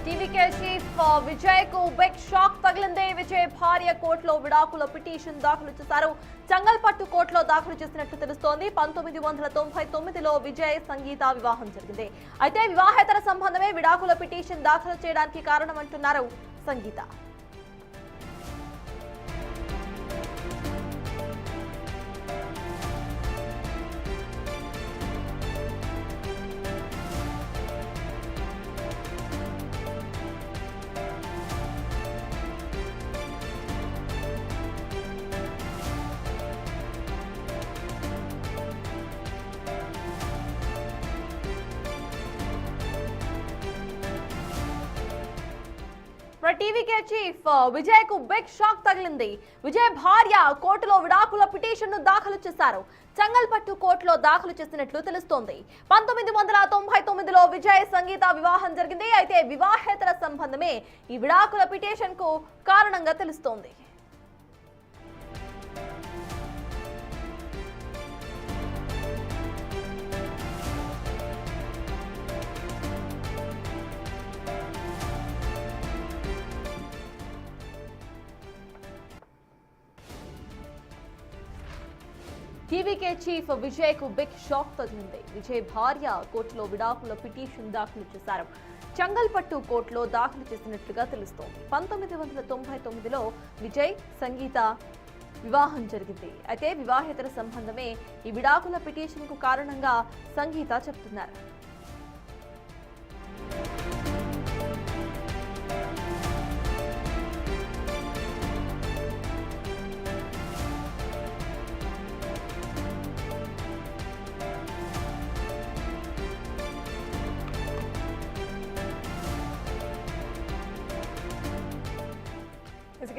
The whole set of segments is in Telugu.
టీవీకే చీఫ్ విజయ్ కు బిగ్ షాక్ తగిలింది. విజయ్ భార్య కోర్టులో విడాకుల పిటిషన్ దాఖలు చేశారు. చంగల్పట్టు కోర్టులో దాఖలు చేసినట్లు తెలుస్తోంది. 1999లో విజయ్ సంగీత వివాహం జరిగింది. అయితే వివాహేతర సంబంధమే విడాకుల పిటిషన్ దాఖలు చేయడానికి కారణమంటున్నారు సంగీత. టీవీకే చీఫ్ విజయ్ కు బిగ్ షాక్ తగిలింది. విజయ్ భార్య కోర్టులో విడాకుల పిటిషన్ ను దాఖలు చేశారు. చంగల్పట్టు కోర్టులో దాఖలు చేసినట్లు తెలుస్తోంది. 1999లో విజయ్ సంగీత వివాహం జరిగింది. అయితే వివాహేతర సంబంధమే ఈ విడాకుల పిటిషన్ కు కారణంగా తెలుస్తోంది. టీవీకే చీఫ్ విజయ్ కు బిగ్ షాక్ తగిలింది. విజయ్ భార్య కోర్టులో విడాకుల పిటిషన్ దాఖలు చేశారు. చంగల్పట్టు కోర్టులో దాఖలు చేసినట్లుగా తెలుస్తోంది. 1999లో విజయ్ సంగీత వివాహం జరిగింది. అయితే వివాహేతర సంబంధమే ఈ విడాకుల పిటిషన్ కు కారణంగా సంగీత చెప్తున్నారు.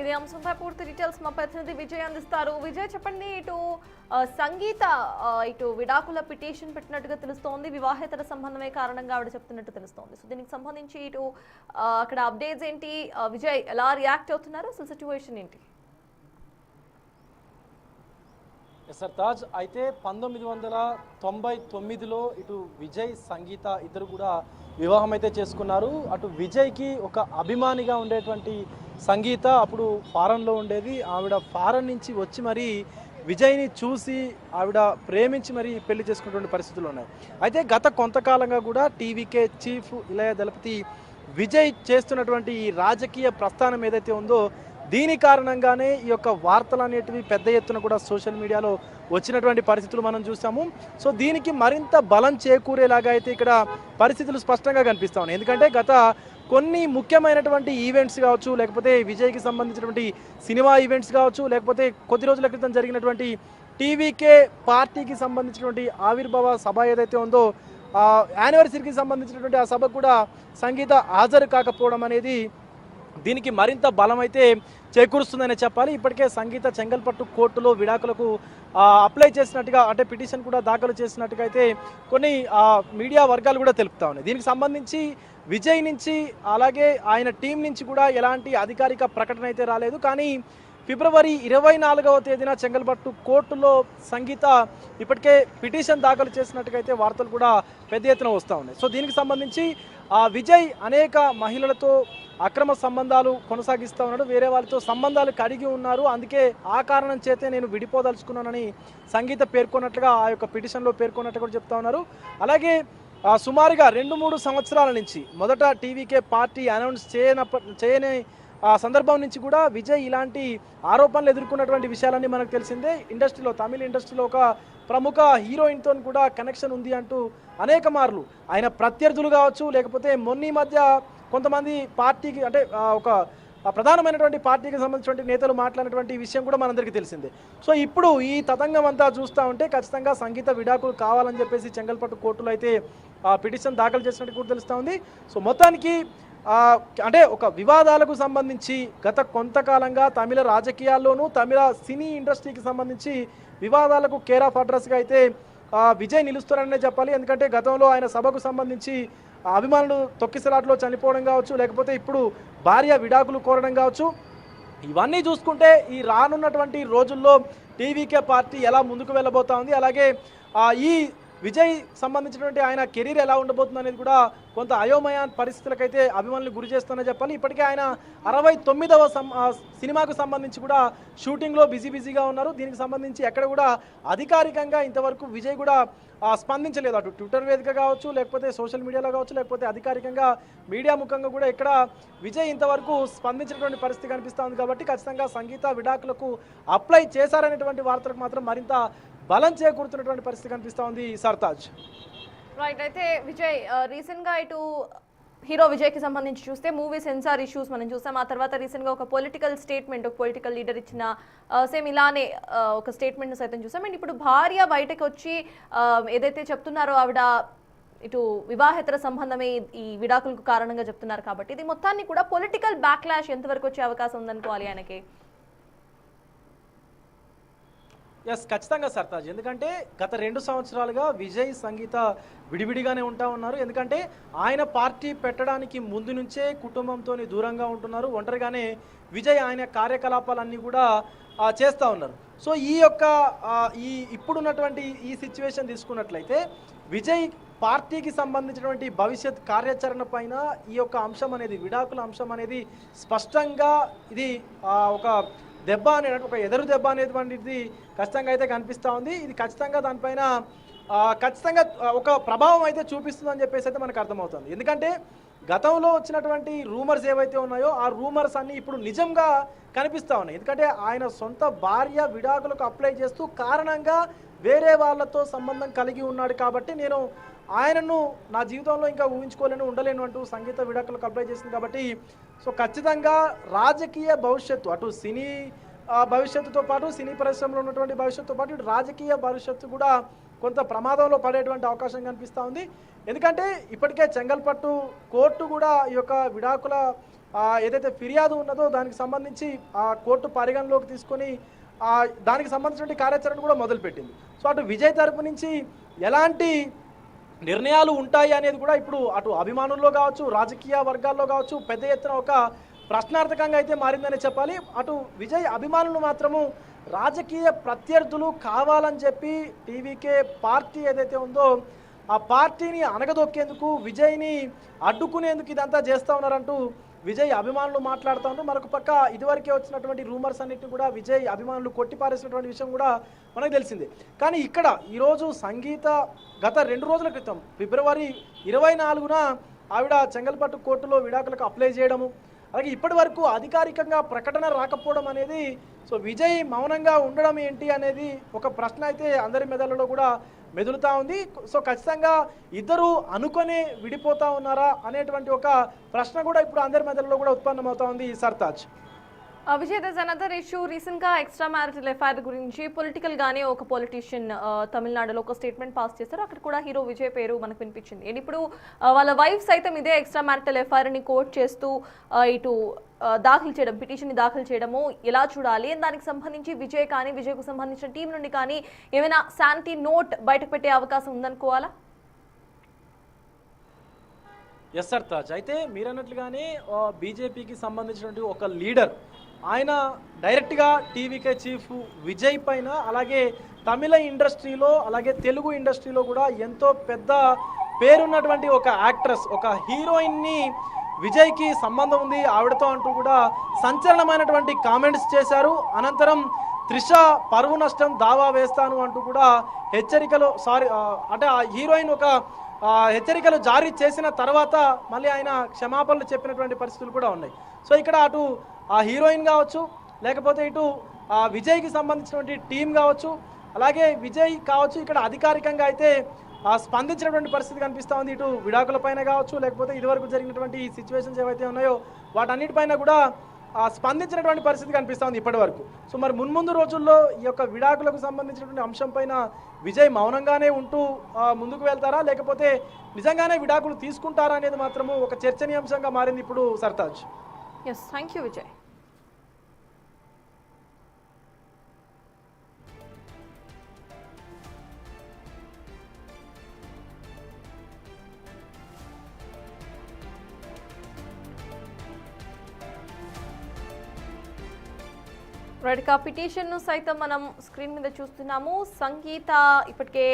ఇదే అంశంపై పూర్తి డీటెయిల్స్ మా ప్రతినిధి విజయ్ అందిస్తారు. విజయ్ చెప్పండి, ఇటు సంగీత ఇటు విడాకుల పిటిషన్ పెట్టినట్టుగా తెలుస్తోంది. వివాహేతర సంబంధమే కారణంగా ఆవిడ చెప్తున్నట్టు తెలుస్తోంది. సో దీనికి సంబంధించి ఇటు అక్కడ అప్డేట్స్ ఏంటి, విజయ్ ఎలా రియాక్ట్ అవుతున్నారు, అసలు సిచ్యువేషన్ ఏంటి? సార్ తాజ్, అయితే 1999లో ఇటు విజయ్ సంగీత ఇద్దరు కూడా వివాహం అయితే చేసుకున్నారు. అటు విజయ్కి ఒక అభిమానిగా ఉండేటువంటి సంగీత అప్పుడు ఫారెన్లో ఉండేది. ఆవిడ ఫారెన్ నుంచి వచ్చి మరి విజయ్ని చూసి ఆవిడ ప్రేమించి మరి పెళ్లి చేసుకున్నటువంటి పరిస్థితులు ఉన్నాయి. అయితే గత కొంతకాలంగా కూడా టీవీకే చీఫ్ ఇళయ దళపతి విజయ్ చేస్తున్నటువంటి ఈ రాజకీయ ప్రస్థానం ఏదైతే ఉందో దీని కారణంగానే ఈ యొక్క వార్తలు అనేటివి పెద్ద ఎత్తున కూడా సోషల్ మీడియాలో వచ్చినటువంటి పరిస్థితులు మనం చూసాము. సో దీనికి మరింత బలం చేకూరేలాగా అయితే ఇక్కడ పరిస్థితులు స్పష్టంగా కనిపిస్తా ఉన్నాయి. ఎందుకంటే గత కొన్ని ముఖ్యమైనటువంటి ఈవెంట్స్ కావచ్చు, లేకపోతే విజయ్కి సంబంధించినటువంటి సినిమా ఈవెంట్స్ కావచ్చు, లేకపోతే కొద్ది రోజుల క్రితం జరిగినటువంటి టీవీకే పార్టీకి సంబంధించినటువంటి ఆవిర్భావ సభ ఏదైతే ఉందో యానివర్సరీకి సంబంధించినటువంటి ఆ సభ కూడా సంగీత హాజరు కాకపోవడం అనేది దీనికి మరింత బలం అయితే చేకూరుస్తుందని చెప్పాలి. ఇప్పటికే సంగీత చెంగల్పట్టు కోర్టులో విడాకులకు అప్లై చేసినట్టుగా, అంటే పిటిషన్ కూడా దాఖలు చేసినట్టుగా అయితే కొన్ని మీడియా వర్గాలు కూడా తెలుపుతా ఉన్నాయి. దీనికి సంబంధించి విజయ్ నుంచి అలాగే ఆయన టీం నుంచి కూడా ఎలాంటి అధికారిక ప్రకటన అయితే రాలేదు. కానీ ఫిబ్రవరి 24వ తేదీన చెంగల్పట్టు కోర్టులో సంగీత ఇప్పటికే పిటిషన్ దాఖలు చేసినట్టుగా అయితే వార్తలు కూడా పెద్ద ఎత్తున వస్తూ ఉన్నాయి. సో దీనికి సంబంధించి విజయ్ అనేక మహిళలతో అక్రమ సంబంధాలు కొనసాగిస్తూ ఉన్నాడు, వేరే వాళ్ళతో సంబంధాలు కడిగి ఉన్నారు, అందుకే ఆ కారణం చేతే నేను విడిపోదలుచుకున్నానని సంగీత పేర్కొన్నట్లుగా ఆ యొక్క పిటిషన్లో పేర్కొన్నట్టు కూడా చెప్తా ఉన్నారు. అలాగే సుమారుగా 2-3 సంవత్సరాల నుంచి మొదట టీవీకే పార్టీ అనౌన్స్ చేయని సందర్భం నుంచి కూడా విజయ్ ఇలాంటి ఆరోపణలు ఎదుర్కొన్నటువంటి విషయాలన్నీ మనకు తెలిసిందే. ఇండస్ట్రీలో, తమిళ ఇండస్ట్రీలో ఒక ప్రముఖ హీరోయిన్తో కూడా కనెక్షన్ ఉంది అంటూ అనేక మార్లు ఆయన ప్రత్యర్థులు కావచ్చు, లేకపోతే మొన్న మధ్య కొంతమంది పార్టీకి అంటే ఒక ప్రధానమైనటువంటి పార్టీకి సంబంధించినటువంటి నేతలు మాట్లాడినటువంటి విషయం కూడా మనందరికీ తెలిసిందే. సో ఇప్పుడు ఈ తతంగం అంతా చూస్తూ ఉంటే ఖచ్చితంగా సంగీత విడాకులు కావాలని చెప్పేసి చెంగల్పట్టు కోర్టులో అయితే పిటిషన్ దాఖలు చేసినట్టు కూడా తెలుస్తూ ఉంది. సో మొత్తానికి అంటే ఒక వివాదాలకు సంబంధించి గత కొంతకాలంగా తమిళ రాజకీయాల్లోనూ తమిళ సినీ ఇండస్ట్రీకి సంబంధించి వివాదాలకు కేర్ ఆఫ్ అడ్రస్గా అయితే విజయ్ నిలుస్తారనే చెప్పాలి. ఎందుకంటే గతంలో ఆయన సభకు సంబంధించి అభిమానులు తొక్కిసలాట్లో చనిపోవడం కావచ్చు, లేకపోతే ఇప్పుడు భార్య విడాకులు కోరడం కావచ్చు, ఇవన్నీ చూసుకుంటే ఈ రానున్నటువంటి రోజుల్లో టీవీకే పార్టీ ఎలా ముందుకు వెళ్ళబోతా ఉంది, అలాగే ఈ విజయ్ సంబంధించినటువంటి ఆయన కెరీర్ ఎలా ఉండబోతుంది అనేది కూడా కొంత అయోమయ పరిస్థితులకైతే అభిమానులు గురి చేస్తుందని చెప్పాలి. ఇప్పటికే ఆయన 69వ సినిమాకు సంబంధించి కూడా షూటింగ్లో బిజీగా ఉన్నారు. దీనికి సంబంధించి ఎక్కడ కూడా అధికారికంగా ఇంతవరకు విజయ్ కూడా స్పందించలేదు. అటు ట్విట్టర్ వేదిక కావచ్చు, లేకపోతే సోషల్ మీడియాలో కావచ్చు, లేకపోతే అధికారికంగా మీడియా ముఖంగా కూడా ఇక్కడ విజయ్ ఇంతవరకు స్పందించినటువంటి పరిస్థితి కనిపిస్తూ ఉంది. కాబట్టి ఖచ్చితంగా సంగీత విడాకులకు అప్లై చేశారనేటువంటి వార్తలకు మాత్రం మరింత బలం చేకూరుతున్నటువంటి పరిస్థితి కనిపిస్తూ ఉంది సర్తాజ్. రైట్. అయితే విజయ్ రీసెంట్గా ఇటు హీరో విజయ్కి సంబంధించి చూస్తే మూవీ సెన్సార్ ఇష్యూస్ మనం చూసాం. ఆ తర్వాత రీసెంట్గా ఒక పొలిటికల్ స్టేట్మెంట్, ఒక పొలిటికల్ లీడర్ ఇచ్చిన సేమ్ ఇలానే ఒక స్టేట్మెంట్ను సైతం చూసాం. అండ్ ఇప్పుడు భార్య బయటకు వచ్చి ఏదైతే చెప్తున్నారో ఆవిడ ఇటు వివాహేతర సంబంధమే ఈ విడాకులకు కారణంగా చెప్తున్నారు. కాబట్టి ఇది మొత్తాన్ని కూడా పొలిటికల్ బ్యాక్లాష్ ఎంతవరకు వచ్చే అవకాశం ఉందనుకోవాలి ఆయనకి? ఎస్, ఖచ్చితంగా సర్తాజ్. ఎందుకంటే గత 2 సంవత్సరాలుగా విజయ్ సంగీత విడివిడిగానే ఉంటా ఉన్నారు. ఎందుకంటే ఆయన పార్టీ పెట్టడానికి ముందు నుంచే కుటుంబంతో దూరంగా ఉంటున్నారు. ఒంటరిగానే విజయ్ ఆయన కార్యకలాపాలన్నీ కూడా చేస్తూ ఉన్నారు. సో ఈ యొక్క ఇప్పుడున్నటువంటి ఈ సిచ్యువేషన్ తీసుకున్నట్లయితే విజయ్ పార్టీకి సంబంధించినటువంటి భవిష్యత్ కార్యాచరణ పైన ఈ యొక్క అంశం అనేది, విడాకుల అంశం అనేది స్పష్టంగా ఇది ఒక దెబ్బ అనేది, ఒక ఎదురు దెబ్బ అనేటువంటిది ఖచ్చితంగా అయితే కనిపిస్తూ ఉంది. ఇది ఖచ్చితంగా దానిపైన ఖచ్చితంగా ఒక ప్రభావం అయితే చూపిస్తుందని చెప్పేసి అయితే మనకు అర్థమవుతుంది. ఎందుకంటే గతంలో వచ్చినటువంటి రూమర్స్ ఏవైతే ఉన్నాయో ఆ రూమర్స్ అన్నీ ఇప్పుడు నిజంగా కనిపిస్తూ ఉన్నాయి. ఎందుకంటే ఆయన సొంత భార్య విడాకులకు అప్లై చేస్తూ కారణంగా వేరే వాళ్ళతో సంబంధం కలిగి ఉన్నాడు. కాబట్టి నేను ఆయనను నా జీవితంలో ఇంకా ఊహించుకోలేను, ఉండలేను అంటూ సంగీత విడాకులకు అప్లై చేసింది. కాబట్టి సో ఖచ్చితంగా రాజకీయ భవిష్యత్తు, అటు సినీ భవిష్యత్తుతో పాటు సినీ పరిశ్రమలో ఉన్నటువంటి భవిష్యత్తుతో పాటు ఇటు రాజకీయ భవిష్యత్తు కూడా కొంత ప్రమాదంలో పడేటువంటి అవకాశం కనిపిస్తూ ఉంది. ఎందుకంటే ఇప్పటికే చెంగల్పట్టు కోర్టు కూడా ఈ యొక్క విడాకుల ఏదైతే ఫిర్యాదు ఉన్నదో దానికి సంబంధించి ఆ కోర్టు పరిగణలోకి తీసుకొని దానికి సంబంధించిన కార్యాచరణ కూడా మొదలుపెట్టింది. సో అటు విజయ్ తరపు నుంచి ఎలాంటి నిర్ణయాలు ఉంటాయి అనేది కూడా ఇప్పుడు అటు అభిమానుల్లో కావచ్చు, రాజకీయ వర్గాల్లో కావచ్చు పెద్ద ఎత్తున ఒక ప్రశ్నార్థకంగా అయితే మారిందని చెప్పాలి. అటు విజయ్ అభిమానులు మాత్రము రాజకీయ ప్రత్యర్థులు కావాలని చెప్పి టీవీకే పార్టీ ఏదైతే ఉందో ఆ పార్టీని అనగదొక్కేందుకు, విజయ్ని అడ్డుకునేందుకు ఇదంతా చేస్తూ ఉన్నారంటూ విజయ్ అభిమానులు మాట్లాడుతూ ఉంటారు. మరొక పక్క ఇదివరకే వచ్చినటువంటి రూమర్స్ అన్నింటినీ కూడా విజయ్ అభిమానులు కొట్టిపారేసినటువంటి విషయం కూడా మనకు తెలిసిందే. కానీ ఇక్కడ ఈరోజు సంగీత గత 2 రోజుల క్రితం ఫిబ్రవరి 24న ఆవిడ చెంగల్పట్టు కోర్టులో విడాకులకు అప్లై చేయడము, అలాగే ఇప్పటి వరకు అధికారికంగా ప్రకటన రాకపోవడం అనేది, సో విజయ్ మౌనంగా ఉండడం ఏంటి అనేది ఒక ప్రశ్న అయితే అందరి మెదళ్ళలో కూడా మెదులుతూ ఉంది. సో ఖచ్చితంగా ఇద్దరు అనుకొని విడిపోతా ఉన్నారా అనేటువంటి ఒక ప్రశ్న కూడా ఇప్పుడు అందరి మెదళ్ళలో కూడా ఉత్పన్నమవుతా ఉంది సర్తాజ్. విజయ్, దస్ అనదర్ ఇష్యూ. రీసెంట్గా ఎక్స్ట్రా మ్యారిటల్ ఎఫ్ఐఆర్ గురించి పొలిటికల్గానే ఒక పొలిటీషియన్ తమిళనాడులో ఒక స్టేట్మెంట్ పాస్ చేశారు. అక్కడ కూడా హీరో విజయ్ పేరు మనకు వినిపించింది. అండ్ ఇప్పుడు వాళ్ళ వైఫ్ సైతం ఇదే ఎక్స్ట్రా మ్యారిటల్ ఎఫ్ఐఆర్ని కోట్ చేస్తూ ఇటు దాఖలు చేయడం, పిటిషన్ని దాఖలు చేయడము ఎలా చూడాలి, దానికి సంబంధించి విజయ్ కానీ విజయ్కు సంబంధించిన టీం నుండి కానీ ఏమైనా శాంతి నోట్ బయటకు పెట్టే అవకాశం ఉందనుకోవాలా? ఎస్ సర్తాజ్. అయితే మీరన్నట్లుగానే బీజేపీకి సంబంధించినటువంటి ఒక లీడర్ ఆయన డైరెక్ట్గా టీవీకే చీఫ్ విజయ్ పైన, అలాగే తమిళ ఇండస్ట్రీలో అలాగే తెలుగు ఇండస్ట్రీలో కూడా ఎంతో పెద్ద పేరున్నటువంటి ఒక యాక్ట్రెస్, ఒక హీరోయిన్ని విజయ్కి సంబంధం ఉంది ఆవిడతో అంటూ కూడా సంచలనమైనటువంటి కామెంట్స్ చేశారు. అనంతరం త్రిష పరువు నష్టం దావా వేస్తాను అంటూ కూడా హెచ్చరికలు అంటే ఆ హీరోయిన్ ఒక హెచ్చరికలు జారీ చేసిన తర్వాత మళ్ళీ ఆయన క్షమాపణలు చెప్పినటువంటి పరిస్థితులు కూడా ఉన్నాయి. సో ఇక్కడ అటు ఆ హీరోయిన్ కావచ్చు, లేకపోతే ఇటు విజయ్కి సంబంధించినటువంటి టీం కావచ్చు, అలాగే విజయ్ కావచ్చు, ఇక్కడ అధికారికంగా అయితే స్పందించినటువంటి పరిస్థితి కనిపిస్తూ ఉంది. ఇటు విడాకుల పైన కావచ్చు, లేకపోతే ఇదివరకు జరిగినటువంటి ఈ సిచ్యువేషన్స్ ఏవైతే ఉన్నాయో వాటన్నిటిపైన కూడా స్పందించినటువంటి పరిస్థితి కనిపిస్తూ ఉంది ఇప్పటి వరకు. సో మరి మున్ముందు రోజుల్లో ఈ యొక్క విడాకులకు సంబంధించినటువంటి అంశం పైన విజయ్ మౌనంగానే ఉంటూ ముందుకు వెళ్తారా, లేకపోతే నిజంగానే విడాకులు తీసుకుంటారా అనేది మాత్రము ఒక చర్చనీయాంశంగా మారింది ఇప్పుడు Sartaj. Yes, thank you Vijay. Writ petition ను సైతం మనం స్క్రీన్ మీద చూస్తున్నాము. సంగీత ఇప్పటికే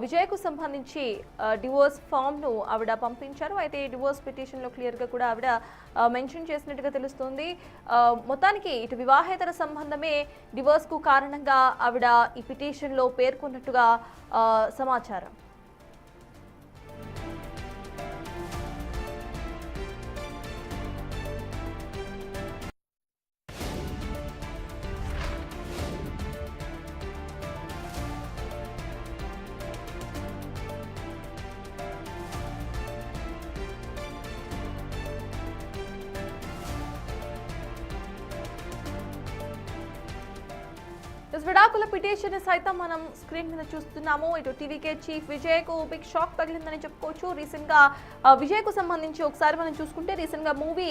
విజయ్కు సంబంధించి డివోర్స్ ఫామ్ ను ఆవిడ పంపించారు. అయితే ఈ డివోర్స్ పిటిషన్ లో క్లియర్ గా కూడా ఆవిడ మెన్షన్ చేసినట్టుగా తెలుస్తుంది. మొత్తానికి ఇటు వివాహేతర సంబంధమే డివోర్స్ కు కారణంగా ఆవిడ ఈ పిటిషన్ లో పేర్కొన్నట్టుగా సమాచారం. విడాకుల పిటిషన్ సైతం మనం స్క్రీన్ మీద చూస్తున్నాము. ఇటు టీవీకే చీఫ్ విజయ్ కు బిగ్ షాక్ తగిలిందని చెప్పుకోవచ్చు. రీసెంట్ గా విజయ్ కు సంబంధించి ఒకసారి మనం చూసుకుంటే రీసెంట్ గా మూవీ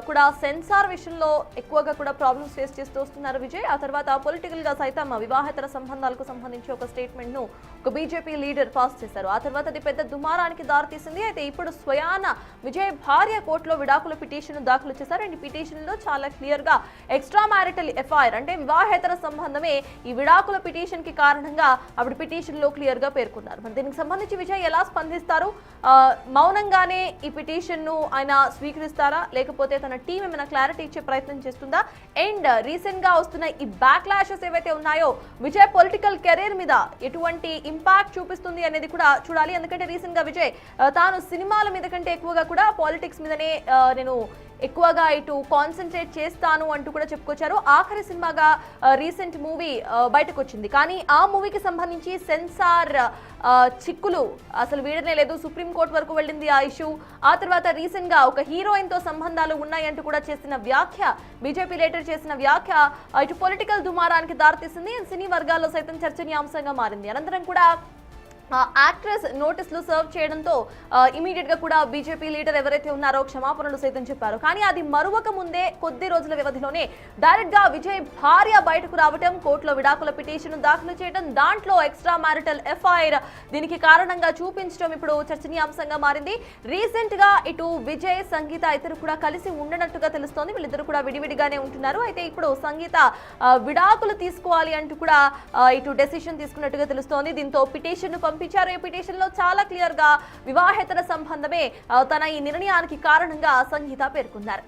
కూడా సెన్సార్ విషయంలో ఎక్కువగా కూడా ప్రాబ్లమ్స్ ఫేస్ చేస్తూ వస్తున్నారు విజయ్. ఆ తర్వాత పొలిటికల్ గా సైతం వివాహేతర సంబంధాలకు సంబంధించి ఒక స్టేట్మెంట్ ను ఒక బీజేపీ లీడర్ పాస్ చేశారు. ఆ తర్వాత అది పెద్ద దుమారానికి దారితీసింది. అయితే ఇప్పుడు స్వయాన విజయ్ భార్య కోర్టులో విడాకుల పిటిషన్ దాఖలు చేశారు. అండ్ ఈ పిటిషన్ లో చాలా క్లియర్ గా ఎక్స్ట్రా మ్యారిటల్ ఎఫ్ఐఆర్ అంటే వివాహేతర సంబంధమే ఈ విడాకుల పిటిషన్ కి కారణంగా ఆవిడ పిటిషన్ లో క్లియర్ గా పేర్కొన్నారు. మరి దీనికి సంబంధించి విజయ్ ఎలా స్పందిస్తారు? మౌనంగానే ఈ పిటిషన్ ను ఆయన స్వీకరిస్తారా, లేకపోతే తన టీం ఏమైనా క్లారిటీ ఇచ్చే ప్రయత్నం చేస్తుందా? అండ్ రీసెంట్ గా వస్తున్న ఈ బ్యాక్ లాషెస్ ఏవైతే ఉన్నాయో విజయ్ పొలిటికల్ కెరీర్ మీద ఎటువంటి ఇంపాక్ట్ చూపిస్తుంది అనేది కూడా చూడాలి. ఎందుకంటే రీసెంట్ గా విజయ్ తాను సినిమాల మీద కంటే ఎక్కువగా కూడా పాలిటిక్స్ మీదనే నేను ఎక్కువగా ఇటు కాన్సన్ట్రేట్ చేస్తాను అంటూ కూడా చెప్పుకొచ్చారు. ఆఖరి సినిమాగా రీసెంట్ మూవీ బయటకు వచ్చింది. కానీ ఆ మూవీకి సంబంధించి సెన్సార్ చిక్కులు అసలు వీడనే లేదు. సుప్రీంకోర్టు వరకు వెళ్ళింది ఆ ఇష్యూ. ఆ తర్వాత రీసెంట్ గా ఒక హీరోయిన్ తో సంబంధాలు ఉన్నాయంటూ కూడా చేసిన వ్యాఖ్య, బీజేపీ లీడర్ చేసిన వ్యాఖ్య ఇటు పొలిటికల్ దుమారానికి దారితీసింది. సినీ వర్గాల్లో సైతం చర్చనీయాంశంగా మారింది. అనంతరం కూడా యాక్ట్రెస్ నోటీసులు సర్వ్ చేయడంతో ఇమీడియట్ గా కూడా బీజేపీ లీడర్ ఎవరైతే ఉన్నారో క్షమాపణలు సైతం చెప్పారు. కానీ అది మరువక ముందే కొద్ది రోజుల వ్యవధిలోనే డైరెక్ట్ గా విజయ్ భార్య బయటకు రావటం, కోర్టులో విడాకుల పిటిషన్ దాఖలు చేయడం, దాంట్లో ఎక్స్ట్రా మ్యారిటల్ ఎఫ్ఐఆర్ దీనికి కారణంగా చూపించడం ఇప్పుడు చర్చనీయాంశంగా మారింది. రీసెంట్ గా ఇటు విజయ్, సంగీత ఇద్దరు కూడా కలిసి ఉండనట్టుగా తెలుస్తోంది. వీళ్ళిద్దరు కూడా విడివిడిగానే ఉంటున్నారు. అయితే ఇప్పుడు సంగీత విడాకులు తీసుకోవాలి అంటూ కూడా ఇటు డెసిషన్ తీసుకున్నట్టుగా తెలుస్తోంది. దీంతో పిటిషన్ పంపించారు. ఈ పిటిషన్ లో చాలా క్లియర్ గా వివాహేతర సంబంధమే తన ఈ నిర్ణయానికి కారణంగా సంగీత పేర్కొన్నారు.